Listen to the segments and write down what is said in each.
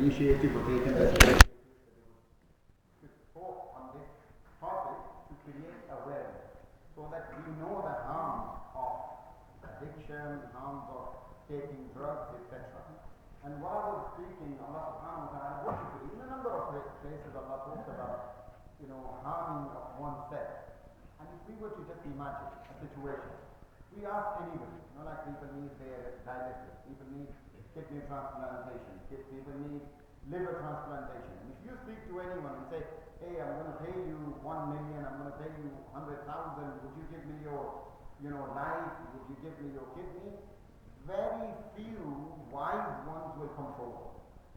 initiative or taken this initiative to talk on this topic to create awareness so that we know the harms of addiction, harms of taking drugs, etc. And while I was speaking, Allah subhanahu wa ta'ala, in a number of places Allah talks about, harming of oneself. And if we were to just imagine a situation, we ask anybody, like people need their dialysis, people need kidney transplantation, people need liver transplantation. And if you speak to anyone and say, hey, I'm going to pay you 1 million, I'm going to pay you 100,000, would you give me your, life, would you give me your kidney? Very few wise ones will come forward.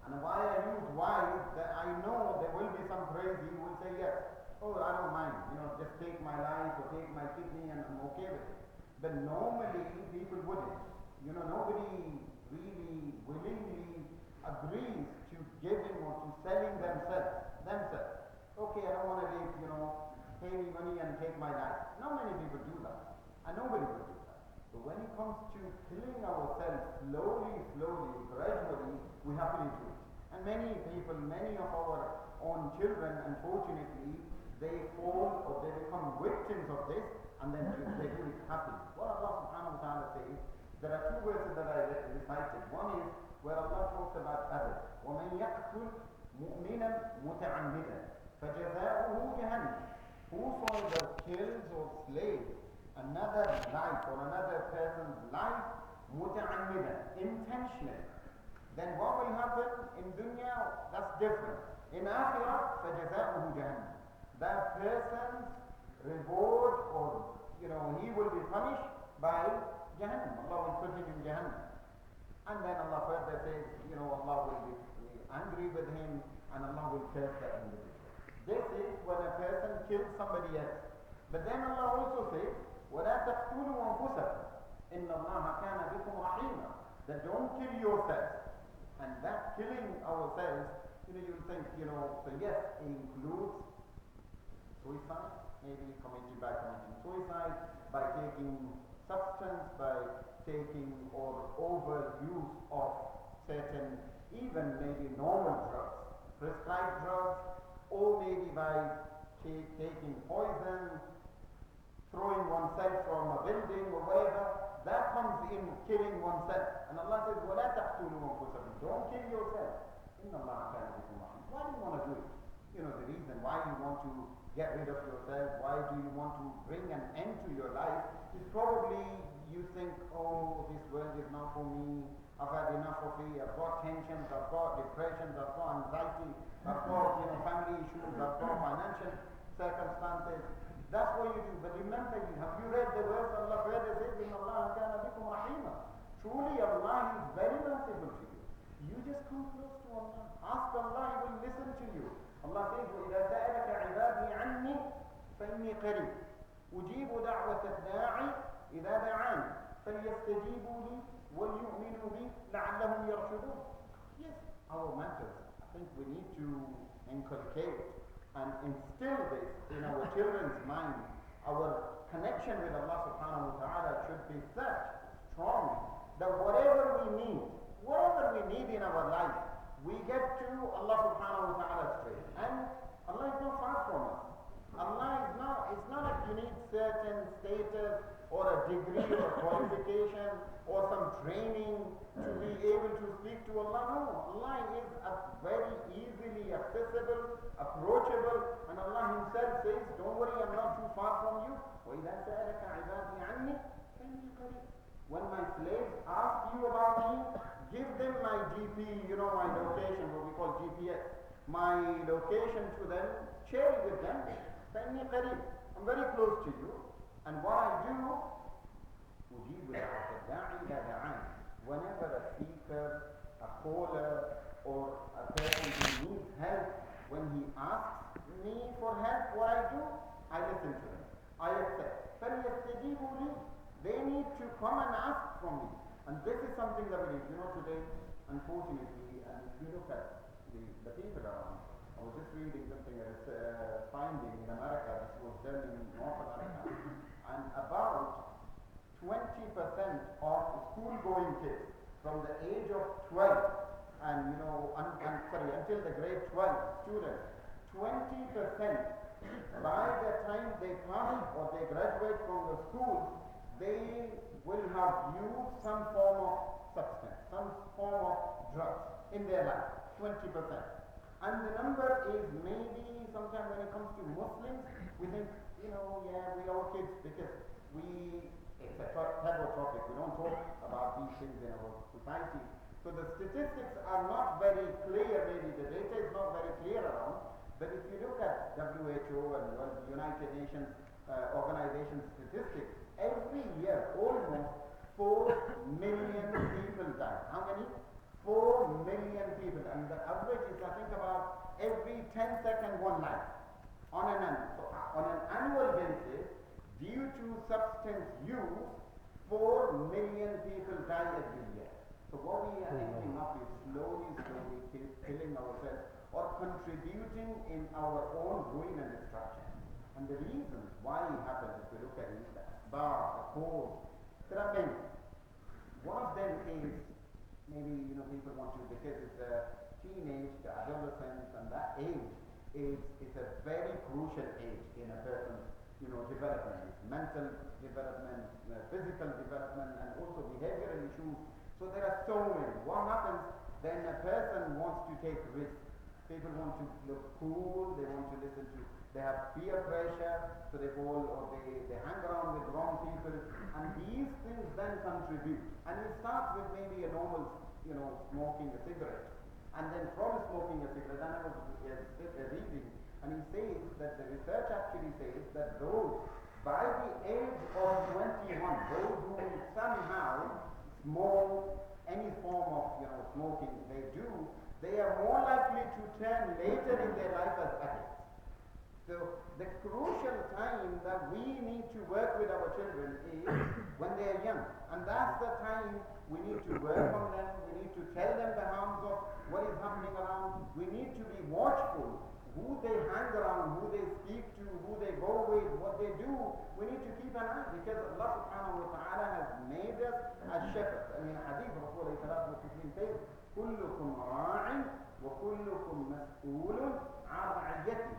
And why I use wise, that I know there will be some crazy who will say yes. Oh, I don't mind, just take my life or take my kidney and I'm okay with it. But normally people wouldn't. Nobody really willingly agrees to giving or to selling themselves. Okay, I don't want to live, pay me money and take my life. Not many people do that. And nobody will do that. But when it comes to killing ourselves slowly, gradually, we happily do it. And many people, many of our own children, unfortunately, they fall or they become victims of this, and then they do it happily. What Allah subhanahu wa ta'ala says, there are two verses that I recited. One is where Allah talks about others. وَمَنْ يَقْتُلْ مُؤْمِنًا مُتَعَمِّدًا فَجَزَاؤُهُ جَهَنَّمُ. Whosoever kills or slays another life or another person's life, مُتَعَمِّدًا, intentionally, then what will happen in dunya? That's different. In akhirah, فَجَزَاؤُهُ جَهَنَّمُ. That person's reward, or he will be punished by Jahannam. Allah will put him in Jahannam. And then Allah further says, Allah will be angry with him and Allah will curse that individual. This is when a person kills somebody else. But then Allah also says, وَلَا تَقْتُلُوا أَنفُسَكُمْ إِنَّ اللَّهَ كَانَ بِكُمْ رَحِيمًا. That don't kill yourself. And that killing ourselves, you think, so yes, it includes suicide, maybe committed by committing suicide, by taking substance, by taking or overuse of certain, even maybe normal drugs, prescribed drugs, or maybe by taking poison, throwing oneself from a building or whatever. That comes in killing oneself. And Allah says, وَلَا تَقْتُلُوا أَنفُسَكُمْ. Don't kill yourself. إِنَّ اللَّهَ كَانَ بِكُمْ رَحِيمًا. Why do you want to do it? The reason why you want to get rid of yourself, why do you want to bring an end to your life, is probably you think, oh, this world is not for me, I've had enough of it, I've got tensions, I've got depressions, I've got anxiety, I've got family issues, I've got financial circumstances. That's what you do. But remember, have you read the verse Allah further says, إِنَّ اللَّهَ كَانَ بِكُمْ رَحِيمًا. Truly Allah is very merciful to you. You just come close to Allah. Ask Allah, He will listen to you. Allah says, وَإِذَا سَأَلَكَ عِبَادِي عَنِّي فَإِنِّي قَرِيبٌ أُجِيبُ دَعْوَةَ الدَّاعِ إِذَا دَعَانِ فَلْيَسْتَجِيبُوا لِي وَلْيُؤْمِنُوا بِي لَعَلَّهُمْ يَرْشُدُونَ. Yes, our matters. I think we need to inculcate and instill this in our children's mind. Our connection with Allah subhanahu wa ta'ala should be such strong that whatever we need in our life, we get to Allah subhanahu wa ta'ala straight. And Allah is not far from us. Allah is not, it's not like you need certain status or a degree or qualification or some training to be able to speak to Allah. No, Allah is very easily accessible, approachable, and Allah Himself says, don't worry, I'm not too far from you. وَإِذَا سَأَلَكَ عِبَادِي عَنِّي فَإِنِّي قَرِيبٌ. When my slaves ask you about me, give them my GP, my location, what we call GPS, my location to them, share it with them. فَإِنِّي قَرِيبٌ. I'm very close to you. And what I do, أُجِيبُ دَعْوَةَ الدَّاعِ إِذَا دَعَانِ. Whenever a seeker, a caller, or a person who needs help, when he asks me for help, what I do, I listen to him. I accept. فَلْيَسْتَجِيبُوا لِي. They need to come and ask from me. And this is something that we need. Today, unfortunately, and if you look at the people around, I was just reading something that is finding in America, this was done in North America, and about 20% of school-going kids from the age of 12 and until the grade 12 students, 20% by the time they pass or they graduate from the school, they will have used some form of substance, some form of drugs in their life. 20%. And the number is maybe sometimes when it comes to Muslims, we think, we are kids because it's a taboo topic. We don't talk about these things in our society. So the statistics are not very clear, maybe the data is not very clear around. But if you look at WHO and the United Nations organization statistics, every year almost 4 million people die. How many? 4 million people. And the average is, I think, about every 10 seconds one life. On an annual basis, due to substance use, 4 million people die every year. So what we are ending up is slowly killing ourselves or contributing in our own ruin and destruction. And the reasons why it happens, if we look at it, the asbab, the cause, there are many. One of them is maybe people want to, because it's a teenage, the adolescence, and that age is a very crucial age in a person's development. It's mental development, physical development, and also behavioral issues. So there are so many. What happens then? A person wants to take risks. People want to look cool. They want to listen to. They have peer pressure, so they fall or they hang around with wrong people, and these things then contribute. And it starts with maybe a normal, smoking a cigarette, and then from smoking a cigarette. And I was reading, and he says that the research actually says that those by the age of 21, those who somehow smoke any form of smoking, they are more likely to turn later in their life as addicts. So the crucial time that we need to work with our children is when they are young, and that's the time we need to work on them. We need to tell them the harms of what is happening around. We need to be watchful who they hang around, who they speak to, who they go with, what they do. We need to keep an eye, because Allah subhanahu wa ta'ala has made us as shepherds. I mean, hadith Rasulullah says, كلكم راع وكلكم مسؤول عن رعيته.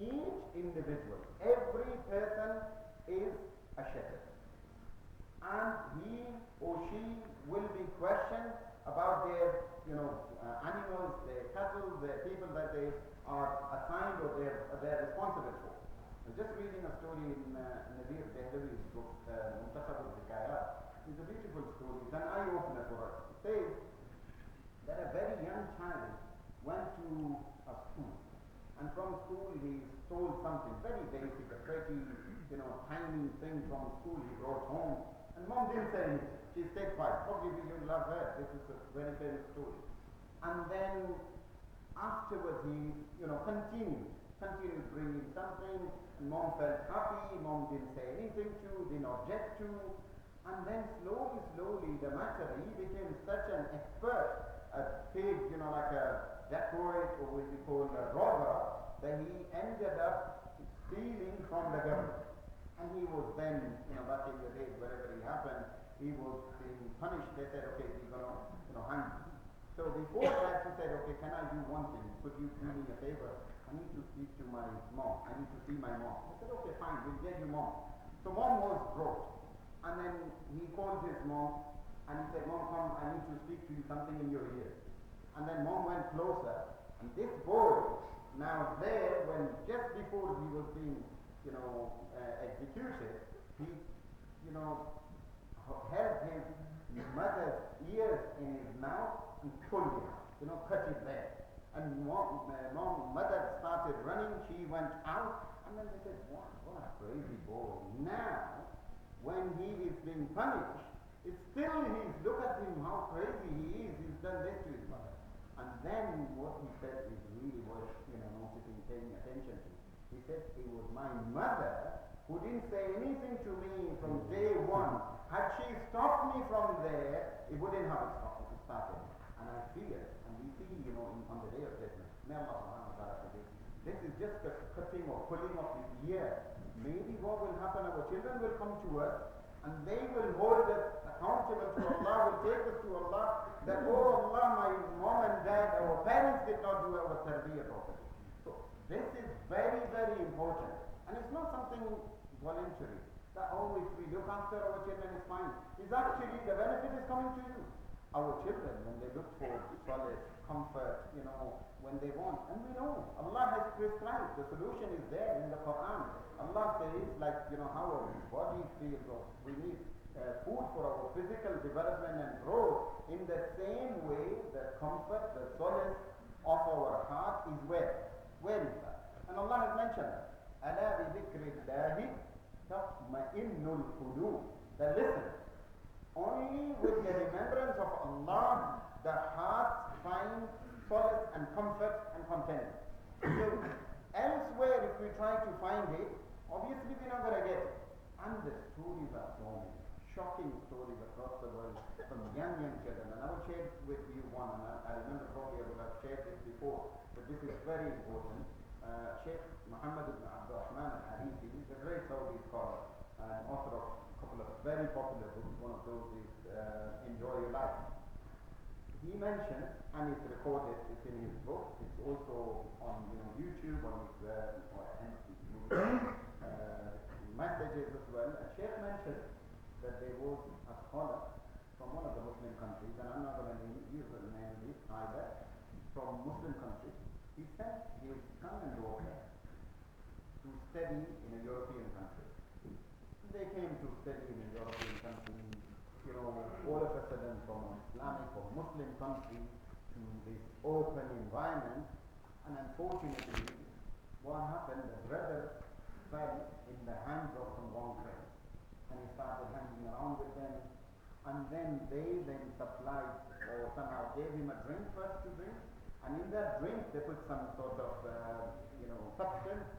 Each individual, every person is a shepherd, and he or she will be questioned about their animals, their cattle, their people that they are assigned or they're responsible for. I'm just reading a story in Nadir Dehlawi's book, Muntakhab al-Hikayat. It's a beautiful story. It's an eye-opener for us. It says that a very young child went to a school, and from school he stole something very basic, a pretty, tiny thing from school he brought home, and mom didn't say anything. She stayed quiet. Probably you love her. This is a very famous story. And then afterwards he, continued bringing something, and mom felt happy. Mom didn't say anything didn't object to, and then slowly the matter, he became such an expert, a pig, like a dacoit, or what we call a robber, that he ended up stealing from the government. And he was then, back in the days, wherever it happened, he was being punished. They said, okay, we're going to, hang you. So before that, he said, okay, can I do one thing? Could you do me a favor? I need to speak to my mom. I need to see my mom. He said, okay, fine, we'll get you mom. So mom was brought. And then he called his mom, and he said, mom, come, I need to speak to you something in your ear. And then mom went closer, and this boy, now there, just before he was being, executed, he, held his mother's ears in his mouth and pulled him, cut it there. And mother started running, she went out, and then they said, what a crazy boy. Now, when he is being punished, it's still look at him, how crazy he is, he's done this to his mother. And then what he said is really worth, noticing, paying attention to. He said, it was my mother who didn't say anything to me from day one. Had she stopped me from there, it wouldn't have started. And I fear, and we see, on the day of judgment, may Allah subhanahu wa ta'ala forgive. This is just a cutting or pulling of his ear. Maybe what will happen, our children will come to us, And they will hold us accountable to Allah, will take us to Allah, that, oh Allah, my mom and dad, our parents did not do our tarbiyah properly. So this is very, very important. And it's not something voluntary. That, oh, if we look after our children, it's fine. It's actually, the benefit is coming to you. Our children, when they look for solace, comfort, when they want. And we know, Allah has prescribed, the solution is there in the Quran. Allah says, like, how our body feels, or we need food for our physical development and growth. In the same way, the comfort, the solace of our heart is where? Where is that? And Allah has mentioned that. أَلَا بِذِكْرِ اللَّهِ تَطْمَئِنُّ الْقُلُوبُ. That listen, only with the remembrance of Allah, the hearts find solace and comfort and contentment. So, elsewhere, if we try to find it, obviously we're not going to get it. And the stories are so many, shocking stories across the world from young children. And I will share with you one, and I remember probably I would have shared this before, but this is very important. Sheikh Muhammad ibn Abdul Rahman al-Harithi is a great Saudi scholar and author of a couple of very popular books. One of those is Enjoy Your Life. He mentioned, and it's recorded, it's in his book, it's also on YouTube, on his messages as well. A Sheikh mentioned that there was a scholar from one of the Muslim countries, and I'm not going to use the name either, from Muslim countries. He sent his son and daughter to study in a European country. They came to study in a European country, all of a sudden from an Islamic or Muslim country to this open environment. And unfortunately, what happened, the brother fell in the hands of some wrong friends. And he started hanging around with them. And then they supplied or somehow gave him a drink first to drink. And in that drink, they put some sort of, substance,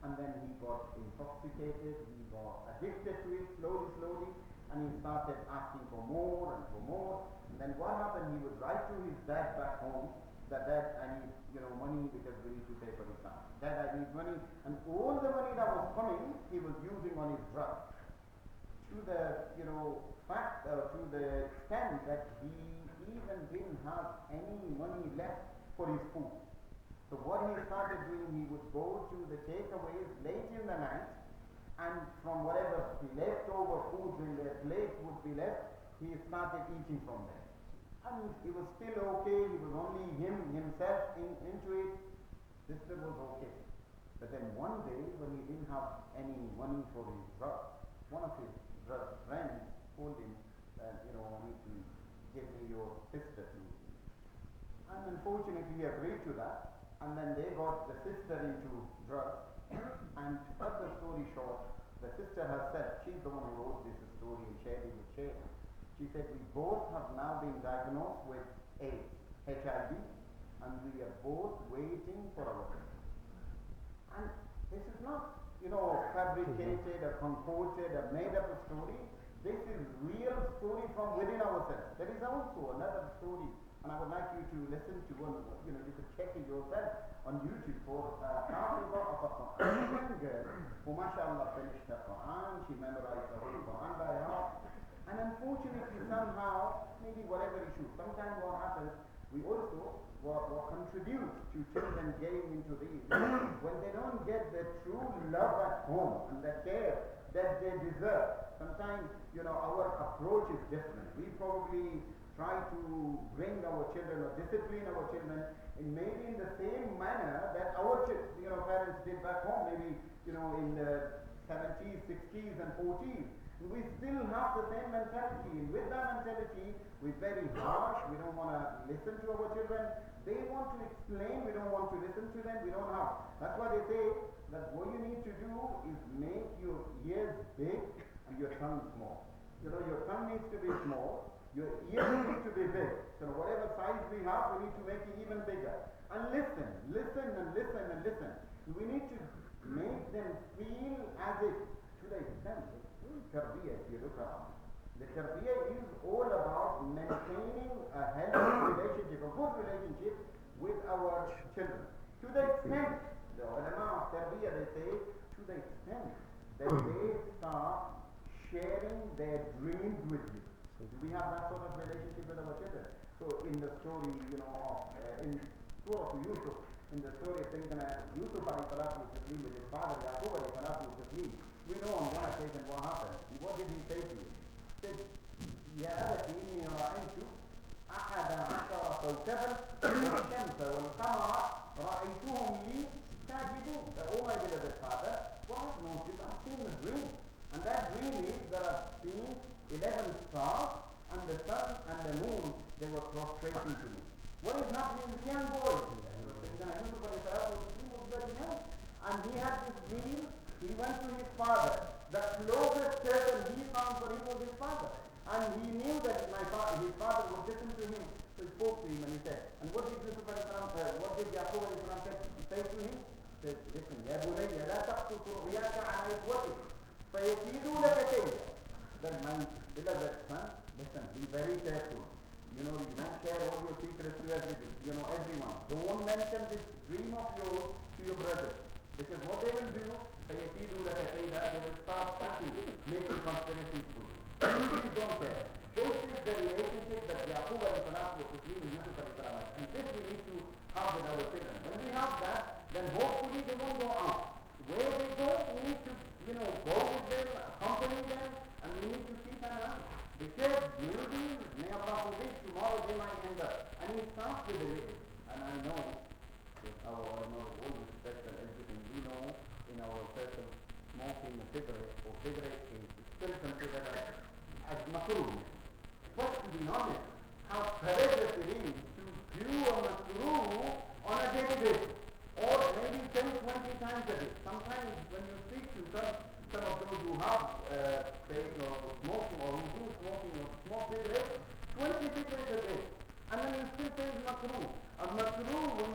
and then he got intoxicated, he got addicted to it slowly, and he started asking for more and for more. And then what happened, he would write to his dad back home, that Dad, I need, money because we need to pay for the son. Dad, I need money. And all the money that was coming, he was using on his drugs. To the, fact, to the extent that he even didn't have any money left for his food. So what he started doing, he would go to the takeaways late in the night, and from whatever leftover foods in their plate would be left, he started eating from them. And it was still okay, he was only himself into it. This was okay. But then one day, when he didn't have any money for his drugs, one of his drug friends told him that, I need to give me your sister to. And unfortunately, he agreed to that. And then they got the sister into drugs. And to cut the story short, the sister herself, she's the one who wrote this story and shared it with Sheikh. She said, we both have now been diagnosed with AIDS, HIV, and we are both waiting for our birth. And this is not, fabricated or concocted or made up a story. This is real story from within ourselves. There is also another story, and I would like you to listen to one, you could check it yourself on YouTube for a young girl who, mashallah, finished the Quran. She memorized the whole Quran by heart. And unfortunately, somehow, maybe whatever issue, sometimes what happens, we also what contributes to children getting into these when they don't get the true love at home and the care that they deserve. Sometimes, our approach is different. We probably try to bring our children or discipline our children in maybe in the same manner that our parents did back home, maybe in the 70s, 60s and 40s. We still have the same mentality, and with that mentality, we're very harsh. We don't want to listen to our children. They want to explain, we don't want to listen to them. We don't have. That's why they say that what you need to do is make your ears big and your tongue small. Your tongue needs to be small. Your ears need to be big. So whatever size we have, we need to make it even bigger. And listen and listen and listen. We need to make them feel as if, to the extent, tarbiyah, if you look around. The tarbiyah is all about maintaining a healthy relationship, a good relationship with our children. To the extent, the ulama of tarbiyah, they say, to the extent that they start sharing their dreams with you. Do we have that sort of relationship with our children? So in the story, in Surah Yusuf, in the story of Sayyidina Yusuf alayhi salatu wasalam with his father Yaqub alayhi salatu wasalam, we know on one occasion what happened. What did he say to you? He said, يا أبت إني رأيت أحد عشر كوكبا والشمس والقمر رأيتهم لي ساجدين. Oh my beloved father, what I've noticed, I've seen a dream. And that dream is that I've seen 11 stars and the sun and the moon, they were prostrating to me. What is happening with young boys? Yusuf was very young. And he had this dream, he went to his father. The closest person he found for him was his father. And he knew that his father would listen to him. So he spoke to him and he said, and what did Yusuf what did Yaqub say to him? He said, listen, يا بني لا تقصص رؤياك على إخوتك فيكيدوا لك كيدا. Then my beloved son, listen, be very careful. You don't share all your secrets to everyone. Don't mention this dream of yours to your brothers. Because what they will do, فيكيدوا لك كيدا, they will start making conspiracies for you. Please don't care. This is the relationship that Yaqub alayhi salatu was with Yusuf alayhi salam. And this we need to have with our children. When we have that, then hopefully they won't go out. Where they go, we need to, go with them, accompany them, and we need to keep an eye. Because maybe, may Allah forbid, tomorrow they might end up. And it starts with the way. And I know, with all respect and everything, we know in our circle, smoking a cigarette or cigarette is still considered as makruh. But to be honest, how courageous it is to do a makruh on a daily basis, or maybe 10, 20 times a day. Sometimes when you speak to some of those who have smoking or who do smoking or smoke cigarettes, 20 cigarettes a day, and then you still say it's makruh. A makruh will